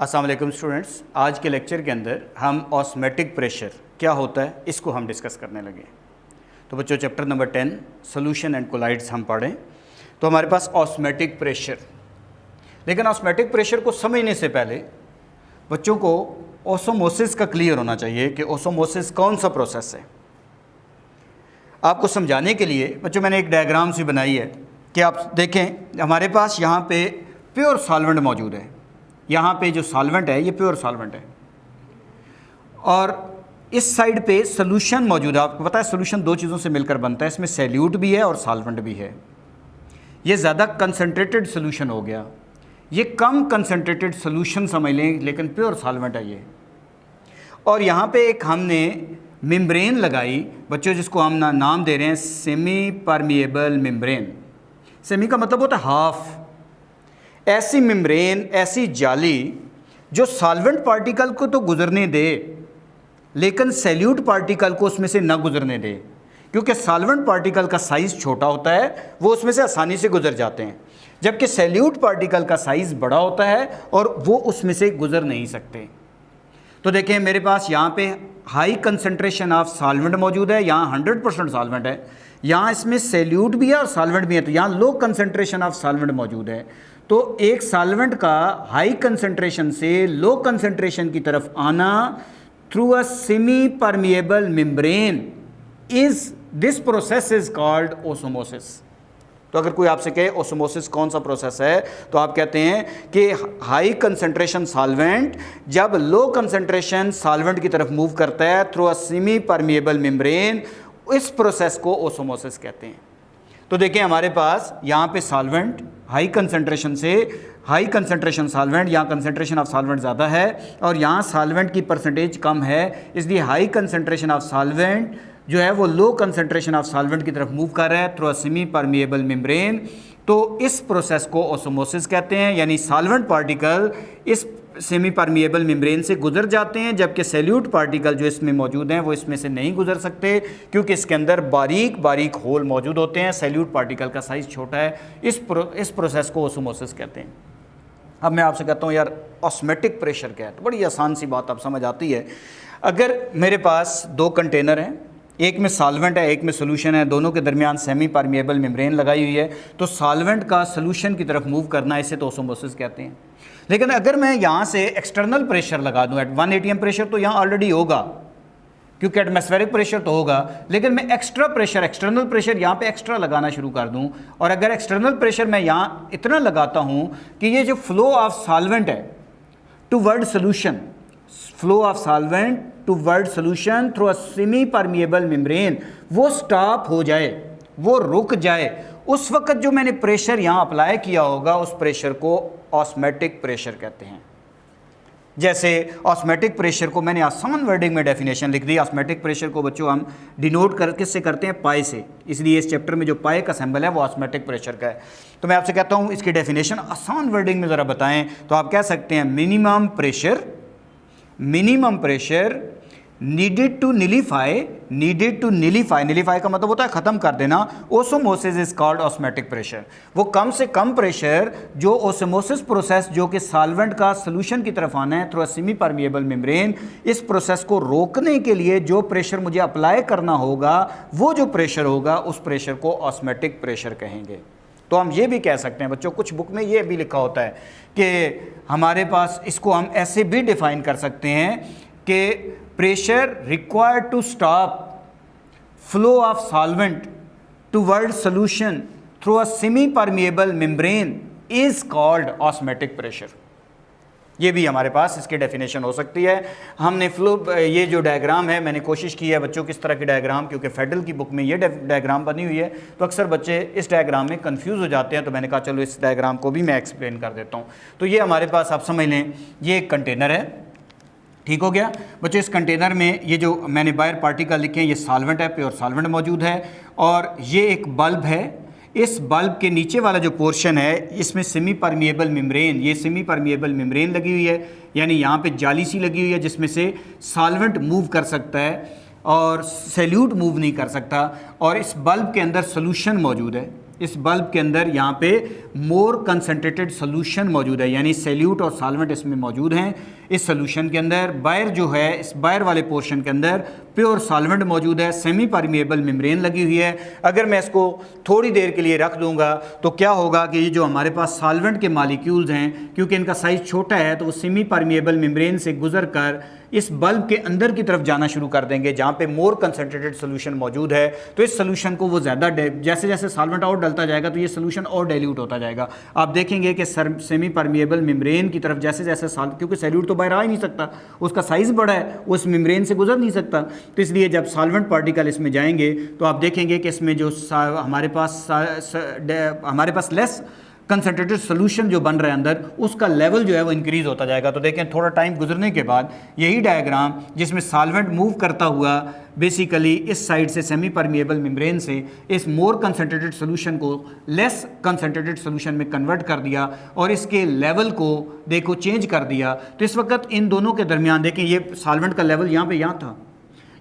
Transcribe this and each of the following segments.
अस्सलाम वालेकुम स्टूडेंट्स, आज के लेक्चर के अंदर हम ऑस्मेटिक प्रेशर क्या होता है इसको हम डिस्कस करने लगे। तो बच्चों chapter number 10 solution and colloids हम पढ़ें। तो हमारे पास ऑस्मेटिक प्रेशर, लेकिन ऑस्मेटिक प्रेशर को समझने से पहले बच्चों को ओसोमोसिस का क्लियर होना चाहिए कि ओसोमोसिस कौन सा प्रोसेस है। आपको समझाने के लिए बच्चों मैंने एक डायग्राम सी बनाई है कि आप देखें, हमारे पास यहाँ पे प्योर सॉल्वेंट मौजूद है। यहाँ पे जो सॉल्वेंट है ये प्योर सॉल्वेंट है और इस साइड पे सोल्यूशन मौजूद है। आपको पता है सोल्यूशन दो चीज़ों से मिलकर बनता है, इसमें सैल्यूट भी है और सॉल्वेंट भी है। ये ज़्यादा कंसनट्रेटेड सोल्यूशन हो गया, ये कम कंसनट्रेटेड सोल्यूशन समझ लें, लेकिन प्योर सॉल्वेंट है ये। और यहाँ पे एक हमने मेम्ब्रेन लगाई बच्चों, जिसको हम नाम दे रहे हैं सेमी परमिएबल मेम्ब्रेन। सेमी का मतलब होता है हाफ। ऐसी मेम्ब्रेन, ऐसी जाली जो सॉल्वेंट पार्टिकल को तो गुजरने दे लेकिन सैल्यूट पार्टिकल को उसमें से ना गुजरने दे, क्योंकि सॉल्वेंट पार्टिकल का साइज़ छोटा होता है, वो उसमें से आसानी से गुजर जाते हैं, जबकि सैल्यूट पार्टिकल का साइज़ बड़ा होता है और वो उसमें से गुजर नहीं सकते। तो देखें मेरे पास यहाँ पे हाई कंसंट्रेशन ऑफ सॉल्वेंट मौजूद है, यहाँ 100% सॉल्वेंट है, यहाँ इसमें सैल्यूट भी है और सॉल्वेंट भी है, तो यहाँ लो कंसंट्रेशन ऑफ सॉल्वेंट मौजूद है। तो एक सॉल्वेंट का हाई कंसंट्रेशन से लो कंसंट्रेशन की तरफ आना through a semi permeable membrane this process is called osmosis. तो अगर कोई आपसे कहे ओसोमोसिस कौन सा प्रोसेस है, तो आप कहते हैं कि हाई कंसंट्रेशन सॉल्वेंट जब लो कंसंट्रेशन सॉल्वेंट की तरफ मूव करता है through a semi permeable membrane, इस प्रोसेस को ओसोमोसिस कहते हैं। तो देखिए हमारे पास यहाँ पे सॉल्वेंट हाई कंसंट्रेशन से हाई कंसंट्रेशन सॉल्वेंट, यहाँ कंसंट्रेशन ऑफ सॉल्वेंट ज़्यादा है और यहाँ सॉल्वेंट की परसेंटेज कम है, इसलिए हाई कंसंट्रेशन ऑफ सॉल्वेंट जो है वो लो कंसंट्रेशन ऑफ सॉल्वेंट की तरफ मूव कर रहा है through a semi permeable membrane. तो इस प्रोसेस को ओसोमोसिस कहते हैं, यानी सॉल्वेंट पार्टिकल इस सेमी परमिएबल मेम्ब्रेन से गुजर जाते हैं, जबकि सैल्यूट पार्टिकल जो इसमें मौजूद हैं वो इसमें से नहीं गुजर सकते, क्योंकि इसके अंदर बारीक बारीक होल मौजूद होते हैं। सैल्यूट पार्टिकल का साइज़ छोटा है, इस प्रोसेस को ओसोमोसिस कहते हैं। अब मैं आपसे कहता हूँ यार ऑस्मेटिक प्रेशर क्या है, तो बड़ी आसान सी बात अब समझ आती है। अगर मेरे पास दो कंटेनर हैं, एक में सॉल्वेंट है एक में सोल्यूशन है, दोनों के दरमियान सेमी परमिएबल मेम्ब्रेन लगाई हुई है, तो सॉल्वेंट का सोल्यूशन की तरफ मूव करना, इसे तो ओसोमोसिस कहते हैं। लेकिन अगर मैं यहाँ से एक्सटर्नल प्रेशर लगा दूँ एट 1 atm प्रेशर, तो यहाँ ऑलरेडी होगा क्योंकि एटमॉस्फेरिक प्रेशर तो होगा, लेकिन मैं एक्स्ट्रा प्रेशर एक्सटर्नल प्रेशर यहाँ पे एक्स्ट्रा लगाना शुरू कर दूँ, और अगर एक्सटर्नल प्रेशर मैं यहाँ इतना लगाता हूँ कि ये जो फ्लो ऑफ सॉल्वेंट है toward solution, flow of solvent toward solution through a semi permeable membrane, वो स्टॉप हो जाए, वो रुक जाए, उस वक्त जो मैंने प्रेशर यहाँ अप्लाई किया होगा उस प्रेशर को ऑस्मेटिक प्रेशर कहते हैं। जैसे ऑस्मेटिक प्रेशर को मैंने आसान वर्डिंग में डेफिनेशन लिख दी। ऑस्मेटिक प्रेशर को बच्चों हम डिनोट किससे करते हैं, पाई से, इसलिए इस चैप्टर में जो पाई का सिंबल है वो ऑस्मेटिक प्रेशर का है। तो मैं आपसे कहता हूँ इसकी डेफिनेशन आसान वर्डिंग में ज़रा बताएं, तो आप कह सकते हैं मिनिमम प्रेशर नीडेड टू निलीफाई, निलीफाई का मतलब होता है ख़त्म कर देना। ओसोमोसिस इज कॉल्ड ऑस्मेटिक प्रेशर। वो कम से कम प्रेशर जो ओसोमोसिस प्रोसेस जो कि सॉल्वेंट का सोल्यूशन की तरफ आना है through a semi permeable membrane, इस प्रोसेस को रोकने के लिए जो प्रेशर मुझे अप्लाई करना होगा, वो जो प्रेशर होगा उस प्रेशर को ऑस्मेटिक प्रेशर कहेंगे। तो हम ये भी कह सकते हैं बच्चों, कुछ बुक में ये भी लिखा होता है कि हमारे पास इसको हम ऐसे भी डिफाइन कर सकते हैं कि pressure required to stop flow of solvent toward solution through a semi permeable membrane is called osmotic pressure. ये भी हमारे पास इसकी डेफिनेशन हो सकती है। हमने ये जो डायग्राम है मैंने कोशिश की है बच्चों किस तरह की डायग्राम, क्योंकि फेडरल की बुक में ये डायग्राम बनी हुई है तो अक्सर बच्चे इस डायग्राम में कंफ्यूज हो जाते हैं, तो मैंने कहा चलो इस डायग्राम को भी मैं एक्सप्लेन कर देता हूँ। तो ये हमारे पास आप समझ लें ये एक कंटेनर है, ठीक हो गया बच्चों। इस कंटेनर में ये जो मैंने बाहर पार्टिकल लिखे हैं ये सॉल्वेंट है, प्योर सॉल्वेंट मौजूद है, और ये एक बल्ब है। इस बल्ब के नीचे वाला जो पोर्शन है इसमें सेमी परमिएबल मेम्ब्रेन, ये सेमी परमिएबल मेम्ब्रेन लगी हुई है, यानी यहाँ पे जाली सी लगी हुई है जिसमें से सॉल्वेंट मूव कर सकता है और सैल्यूट मूव नहीं कर सकता। और इस बल्ब के अंदर सोल्यूशन मौजूद है, इस बल्ब के अंदर यहाँ पे मोर कंसनट्रेटेड सोल्यूशन मौजूद है, यानी सैल्यूट और सॉल्वेंट इसमें मौजूद हैं। इस सोल्यूशन के अंदर बायर जो है, इस बायर वाले पोर्शन के अंदर प्योर सॉल्वेंट मौजूद है, सेमी परमिएबल मेम्ब्रेन लगी हुई है। अगर मैं इसको थोड़ी देर के लिए रख दूंगा तो क्या होगा कि ये जो हमारे पास सॉल्वेंट के मॉलिक्यूल्स हैं, क्योंकि इनका साइज़ छोटा है तो वो सेमी परमिएबल मेम्ब्रेन से गुजर कर इस बल्ब के अंदर की तरफ जाना शुरू कर देंगे जहाँ पे मोर कंसनट्रेटेड सोल्यूशन मौजूद है। तो इस सोल्यूशन को वो ज़्यादा जैसे जैसे सॉल्वेंट और डलता जाएगा तो ये सोल्यूशन और डाइल्यूट होता जाएगा। आप देखेंगे कि सेमी परमिएबल मेम्ब्रेन की तरफ जैसे जैसे क्योंकि सैल्यूट तो बाहर आ ही नहीं सकता, उसका साइज़ बड़ा है, वो इस मेम्ब्रेन से गुजर नहीं सकता, तो इसलिए जब सॉल्वेंट पार्टिकल इसमें जाएंगे तो आप देखेंगे कि इसमें जो हमारे पास लेस कंसनट्रेटेड सोल्यूशन जो बन रहा है अंदर, उसका लेवल जो है वो इंक्रीज़ होता जाएगा। तो देखें थोड़ा टाइम गुजरने के बाद यही डायग्राम जिसमें सॉल्वेंट मूव करता हुआ बेसिकली इस साइड से सेमी परमिएबल मेम्ब्रेन से इस मोर कंसनट्रेटेड सोल्यूशन को लेस कंसनट्रेटेड सोल्यूशन में कन्वर्ट कर दिया और इसके लेवल को देखो चेंज कर दिया। तो इस वक्त इन दोनों के दरमियान देखें ये सॉल्वेंट का लेवल यहाँ था,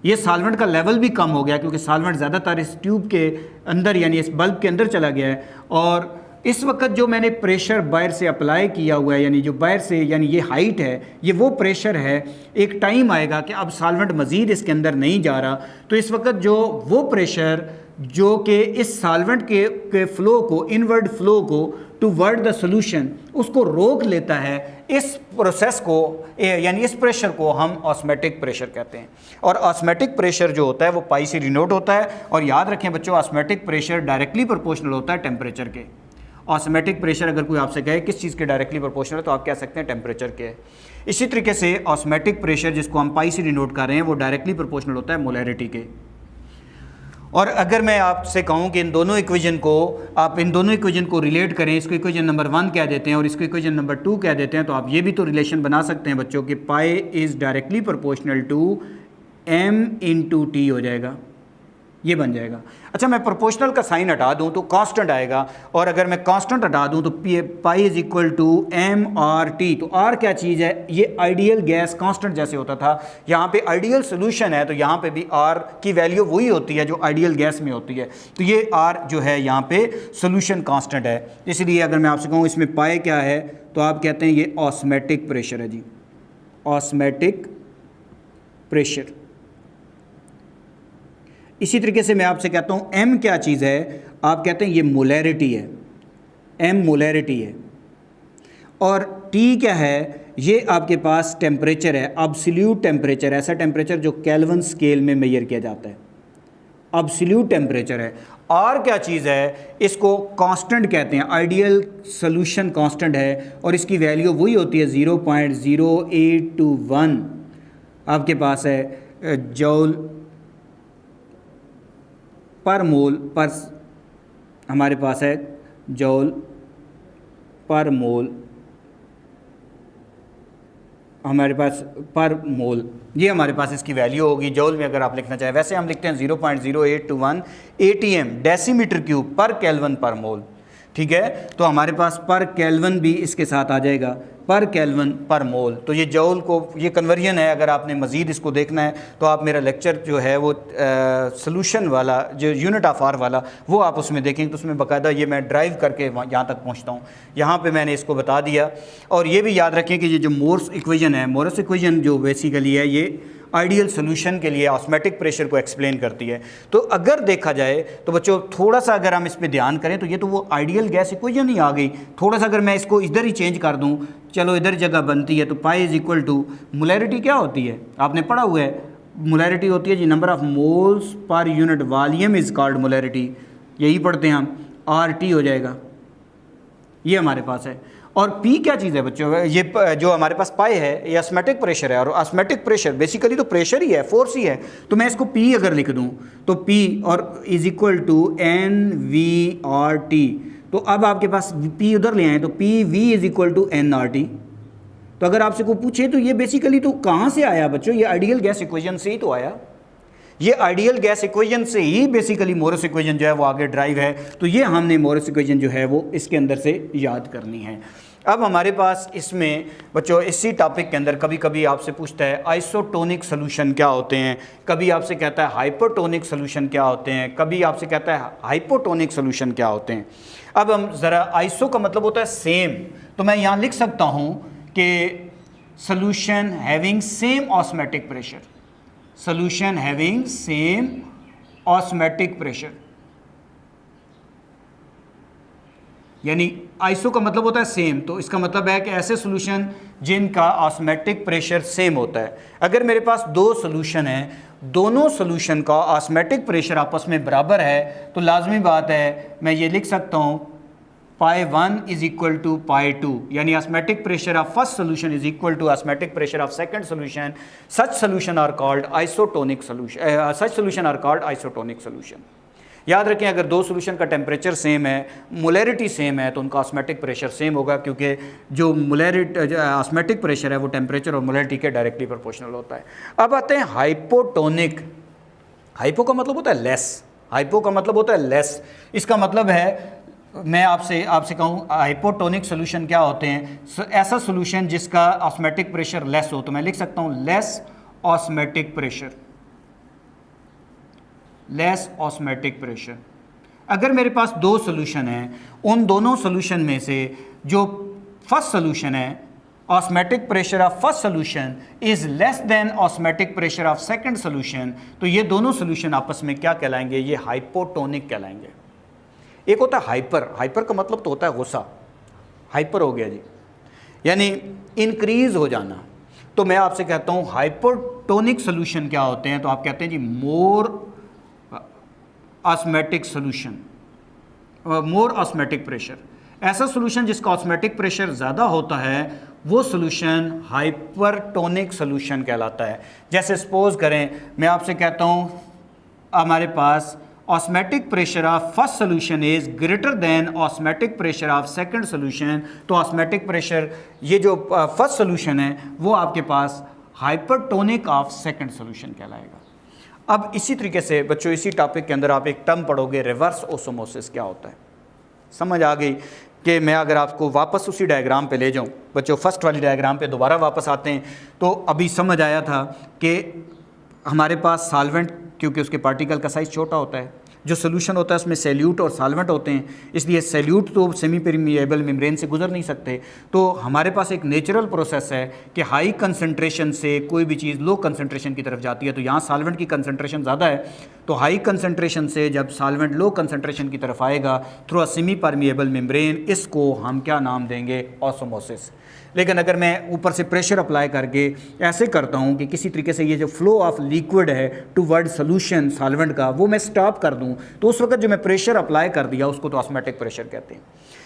ये सॉल्वेंट का लेवल भी कम हो गया क्योंकि सॉल्वेंट ज़्यादातर इस ट्यूब के अंदर यानी इस बल्ब के अंदर चला गया है। और इस वक्त जो मैंने प्रेशर बाहर से अप्लाई किया हुआ है, यानी जो बाहर से, यानी ये हाइट है, ये वो प्रेशर है। एक टाइम आएगा कि अब सॉल्वेंट मज़ीद इसके अंदर नहीं जा रहा, तो इस वक्त जो वो प्रेशर जो कि इस सॉल्वेंट के फ्लो को, इनवर्ड फ्लो को टूवर्ड द सॉल्यूशन, उसको रोक लेता है। इस प्रोसेस को यानी इस प्रेशर को हम ऑस्मेटिक प्रेशर कहते हैं। और ऑस्मेटिक प्रेशर जो होता है वो पाई से डिनोट होता है। और याद रखें बच्चों, ऑस्मेटिक प्रेशर डायरेक्टली प्रोपोर्शनल होता है टेम्परेचर के। ऑस्मेटिक प्रेशर अगर कोई आपसे कहे किस चीज़ के डायरेक्टली प्रोपोर्शनल है तो आप कह सकते हैं टेम्परेचर के। इसी तरीके से ऑस्मेटिक प्रेशर जिसको हम पाई से डिनोट कर रहे हैं वो डायरेक्टली प्रोपोर्शनल होता है मोलैरिटी के। और अगर मैं आपसे कहूँ कि इन दोनों इक्वेशन को रिलेट करें, इसको इक्वेशन नंबर 1 कह देते हैं और इसको इक्वेशन नंबर 2 कह देते हैं, तो आप ये भी तो रिलेशन बना सकते हैं बच्चों कि pi is directly proportional to m into T हो जाएगा, ये बन जाएगा। अच्छा, मैं प्रोपोर्शनल का साइन हटा दूं तो कांस्टेंट आएगा, और अगर मैं कांस्टेंट हटा दूं तो pi is equal to M R T. तो आर क्या चीज़ है? ये आइडियल गैस कांस्टेंट जैसे होता था, यहाँ पे आइडियल सोल्यूशन है तो यहाँ पे भी आर की वैल्यू वही होती है जो आइडियल गैस में होती है। तो ये आर जो है यहाँ पे सोल्यूशन कांस्टेंट है। इसलिए अगर मैं आपसे कहूँ इसमें पाई क्या है तो आप कहते हैं ये ऑस्मेटिक प्रेशर है जी, ऑस्मेटिक प्रेशर। इसी तरीके से मैं आपसे कहता हूँ m क्या चीज़ है, आप कहते हैं ये मोलैरिटी है, m मोलैरिटी है। और T क्या है? ये आपके पास टेम्परेचर है, अब्सोल्यूट टेम्परेचर, ऐसा टेम्परेचर जो केल्विन स्केल में मेजर किया जाता है, अब्सोल्यूट टेम्परेचर है। R क्या चीज़ है? इसको कांस्टेंट कहते हैं, आइडियल सोल्यूशन कांस्टेंट है और इसकी वैल्यू वही होती है 0.0821 आपके पास है जूल पर मोल पर, हमारे पास है जूल पर मोल, हमारे पास पर मोल, ये हमारे पास इसकी वैल्यू होगी जूल में अगर आप लिखना चाहें। वैसे हम लिखते हैं 0.0821 ATM डेसीमीटर क्यूब पर केल्विन पर मोल, ठीक है। तो हमारे पास पर केल्विन भी इसके साथ आ जाएगा, पर केल्विन पर मोल। तो ये जूल को, ये कन्वर्जन है। अगर आपने मज़ीद इसको देखना है तो आप मेरा लेक्चर जो है वो सोल्यूशन वाला, जो यूनिट ऑफ आर वाला, वो आप उसमें देखेंगे तो उसमें बाकायदा ये मैं ड्राइव करके यहाँ तक पहुँचता हूँ। यहाँ पे मैंने इसको बता दिया। और ये भी याद रखें कि ये जो मोर्स इक्वेशन है, मोर्स इक्वेशन जो बेसिकली है ये आइडियल सोल्यूशन के लिए ऑस्मेटिक प्रेशर को एक्सप्लेन करती है। तो अगर देखा जाए तो बच्चों थोड़ा सा अगर हम इस पे ध्यान करें तो ये तो वो आइडियल गैस इक्वेशन ही आ गई। थोड़ा सा अगर मैं इसको इधर ही चेंज कर दूं, चलो इधर जगह बनती है, तो pi is equal to molarity क्या होती है? आपने पढ़ा हुआ है, मोलैरिटी होती है जी number of moles per unit volume is called molarity, यही पढ़ते हैं हम, RT हो जाएगा, ये हमारे पास है। और P क्या चीज़ है बच्चों? ये जो हमारे पास पाई है ये ऑस्मेटिक प्रेशर है, और ऑस्मेटिक प्रेशर बेसिकली तो प्रेशर ही है, फोर्स ही है। तो मैं इसको P अगर लिख दूं तो P और इज इक्वल टू NVRT। तो अब आपके पास P उधर ले आए तो PV is equal to NRT। तो अगर आपसे को पूछे तो ये बेसिकली तो कहाँ से आया बच्चों? ये आइडियल गैस इक्वेशन से ही तो आया। ये आइडियल गैस इक्वेशन से ही बेसिकली मोरस इक्वेशन जो है वो आगे ड्राइव है। तो ये हमने मोरस इक्वेशन जो है वो इसके अंदर से याद करनी है। अब हमारे पास इसमें बच्चों इसी टॉपिक के अंदर कभी कभी आपसे पूछता है आइसोटोनिक सोल्यूशन क्या होते हैं, कभी आपसे कहता है हाइपरटोनिक सोल्यूशन क्या होते हैं, कभी आपसे कहता है हाइपोटोनिक सोल्यूशन क्या होते हैं। अब हम ज़रा आइसो का मतलब होता है सेम, तो मैं यहाँ लिख सकता हूँ कि solution having same osmotic pressure, solution having same osmotic pressure, यानी आइसो का मतलब होता है सेम, तो इसका मतलब है कि ऐसे सोल्यूशन जिनका ऑस्मेटिक प्रेशर सेम होता है। अगर मेरे पास दो सोल्यूशन हैं, दोनों सोल्यूशन का ऑस्मेटिक प्रेशर आपस में बराबर है, तो लाजमी बात है मैं ये लिख सकता हूँ π1 इज इक्वल टू π2, यानी osmotic pressure of first solution is equal to osmotic pressure of second solution. Such solution are called isotonic solution, such solution are called isotonic solution. याद रखें अगर दो सोल्यूशन का टेम्परेचर सेम है, molarity same है, तो उनका ऑस्मेटिक प्रेशर सेम होगा, क्योंकि जो मोलैरिटी ऑस्मेटिक प्रेशर है वो टेम्परेचर और मोलैरिटी के डायरेक्टली प्रोपोर्शनल होता है। अब आते हैं हाइपोटोनिक। हाइपो का मतलब होता है लेस, हाइपो का मतलब होता है लेस। इसका मतलब है मैं आपसे कहूँ हाइपोटोनिक सोल्यूशन क्या होते हैं, ऐसा सोल्यूशन जिसका ऑस्मेटिक प्रेशर लेस हो, तो मैं लिख सकता हूँ less osmotic pressure, less osmotic pressure. अगर मेरे पास दो सोल्यूशन हैं, उन दोनों सोल्यूशन में से जो फर्स्ट सोल्यूशन है osmotic pressure of first solution is less than osmotic pressure of second solution, तो ये दोनों सोल्यूशन आपस में क्या कहलाएंगे, ये हाइपोटोनिक कहलाएंगे। एक होता है हाइपर, हाइपर का मतलब तो होता है गुस्सा, हाइपर हो गया जी, यानी इंक्रीज हो जाना। तो मैं आपसे कहता हूँ हाइपोटोनिक सोल्यूशन क्या होते हैं, तो आप कहते हैं जी मोर ऑस्मेटिक सोल्यूशन, मोर ऑस्मेटिक प्रेशर। ऐसा सोल्यूशन जिसका ऑस्मेटिक प्रेशर ज़्यादा होता है वो सोल्यूशन हाइपरटोनिक सोल्यूशन कहलाता है। जैसे सपोज करें मैं आपसे कहता हूँ हमारे पास osmotic pressure of first solution is greater than osmotic pressure of second solution, तो ऑस्मेटिक प्रेशर ये जो फर्स्ट सोल्यूशन है वो आपके पास हाइपरटोनिक ऑफ सेकंड सोल्यूशन कहलाएगा। अब इसी तरीके से बच्चों इसी टॉपिक के अंदर आप एक टर्म पढ़ोगे रिवर्स ओसमोसिस क्या होता है। समझ आ गई कि मैं अगर आपको वापस उसी डायग्राम पे ले जाऊं, बच्चों फर्स्ट वाली डायग्राम पे दोबारा वापस आते हैं, तो अभी समझ आया था कि हमारे पास सॉल्वेंट, क्योंकि उसके पार्टिकल का साइज़ छोटा होता है, जो सोल्यूशन होता है उसमें सैल्यूट और सॉल्वेंट होते हैं, इसलिए सैल्यूट तो सेमी परमिएबल मेम्ब्रेन से गुजर नहीं सकते। तो हमारे पास एक नेचुरल प्रोसेस है कि हाई कंसंट्रेशन से कोई भी चीज़ लो कंसंट्रेशन की तरफ जाती है, तो यहाँ सॉल्वेंट की कंसंट्रेशन ज़्यादा है, तो हाई कंसंट्रेशन से जब सॉल्वेंट लो कंसंट्रेशन की तरफ आएगा through a semi permeable membrane, इसको हम क्या नाम देंगे, ऑसमोसिस। लेकिन अगर मैं ऊपर से प्रेशर अप्लाई करके ऐसे करता हूँ कि किसी तरीके से ये जो फ्लो ऑफ लिक्विड है टुवर्ड सोल्यूशन सॉल्वेंट का वो मैं स्टॉप कर दूँ, तो उस वक्त जो मैं प्रेशर अप्लाई कर दिया उसको तो ऑस्मेटिक प्रेशर कहते हैं।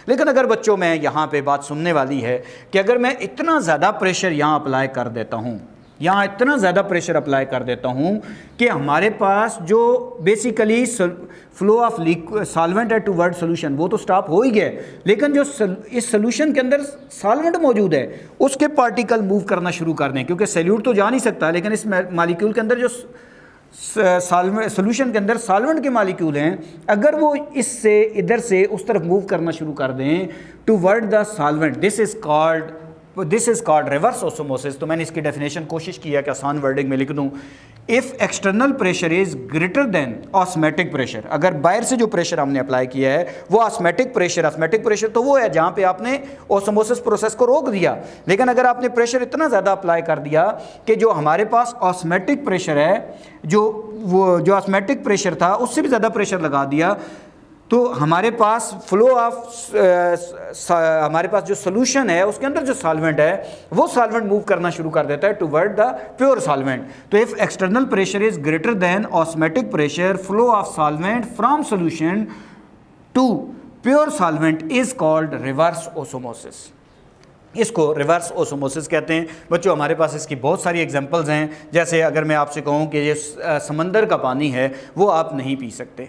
लेकिन अगर बच्चों मैं यहाँ पे बात सुनने वाली है कि अगर मैं इतना ज़्यादा प्रेशर यहाँ अप्लाई कर देता हूँ, यहाँ इतना ज़्यादा प्रेशर अप्लाई कर देता हूँ कि हमारे पास जो बेसिकली फ्लो ऑफ सॉल्वेंट है टुवर्ड सोल्यूशन वो तो स्टॉप हो ही गया, लेकिन जो इस सोल्यूशन के अंदर सॉल्वेंट मौजूद है उसके पार्टिकल मूव करना शुरू कर दें, क्योंकि सैल्यूट तो जा नहीं सकता, लेकिन इस मालिक्यूल के अंदर जो सोल्यूशन के अंदर सॉल्वेंट के मालिक्यूल हैं, अगर वो इससे इधर से उस तरफ मूव करना शुरू कर दें toward the solvent, this is called reverse osmosis. तो मैंने इसकी डेफिनेशन कोशिश किया कि आसान वर्डिंग में लिख दूं, if external pressure is greater than osmotic pressure, अगर बाहर से जो प्रेशर हमने अप्लाई किया है वो ऑस्मेटिक प्रेशर तो वो है जहाँ पे आपने ओसमोसिस प्रोसेस को रोक दिया, लेकिन अगर आपने प्रेशर इतना ज़्यादा अप्लाई कर दिया कि जो हमारे पास ऑस्मेटिक प्रेशर है, जो ऑस्मेटिक प्रेशर था उससे भी ज़्यादा प्रेशर लगा दिया, तो हमारे पास फ्लो ऑफ हमारे पास जो सोल्यूशन है उसके अंदर जो सॉल्वेंट है वो सॉल्वेंट मूव करना शुरू कर देता है टुवर्ड द प्योर सॉल्वेंट। तो if external pressure is greater than osmotic pressure, flow of solvent from solution to pure solvent is called reverse osmosis. इसको रिवर्स ओसमोसिस कहते हैं। बच्चों हमारे पास इसकी बहुत सारी एग्जांपल्स हैं, जैसे अगर मैं आपसे कहूँ कि ये समंदर का पानी है वो आप नहीं पी सकते,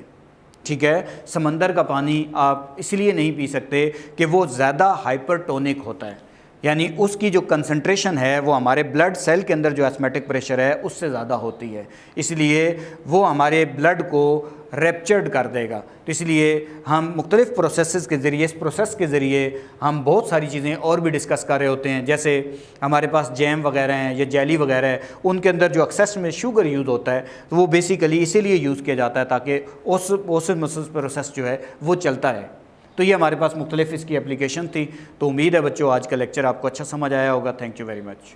ठीक है, समंदर का पानी आप इसलिए नहीं पी सकते कि वो ज़्यादा हाइपरटोनिक होता है, यानी उसकी जो कंसंट्रेशन है वो हमारे ब्लड सेल के अंदर जो ऑस्मेटिक प्रेशर है उससे ज़्यादा होती है, इसलिए वो हमारे ब्लड को रैप्चर्ड कर देगा। तो इसलिए हम मुख्तलिफ़ प्रोसेसेस के ज़रिए, इस प्रोसेस के ज़रिए हम बहुत सारी चीज़ें और भी डिस्कस कर रहे होते हैं। जैसे हमारे पास जैम वगैरह हैं या जेली वगैरह है, उनके अंदर जो एक्सेस में शुगर यूज़ होता है तो वो बेसिकली इसीलिए यूज़ किया जाता है ताकि ऑस्मोसिस प्रोसेस जो है वो चलता है। तो ये हमारे पास मुख्तलिफ़ इसकी एप्लीकेशन थी। तो उम्मीद है बच्चों आज का लेक्चर आपको अच्छा समझ आया होगा। Thank you very much.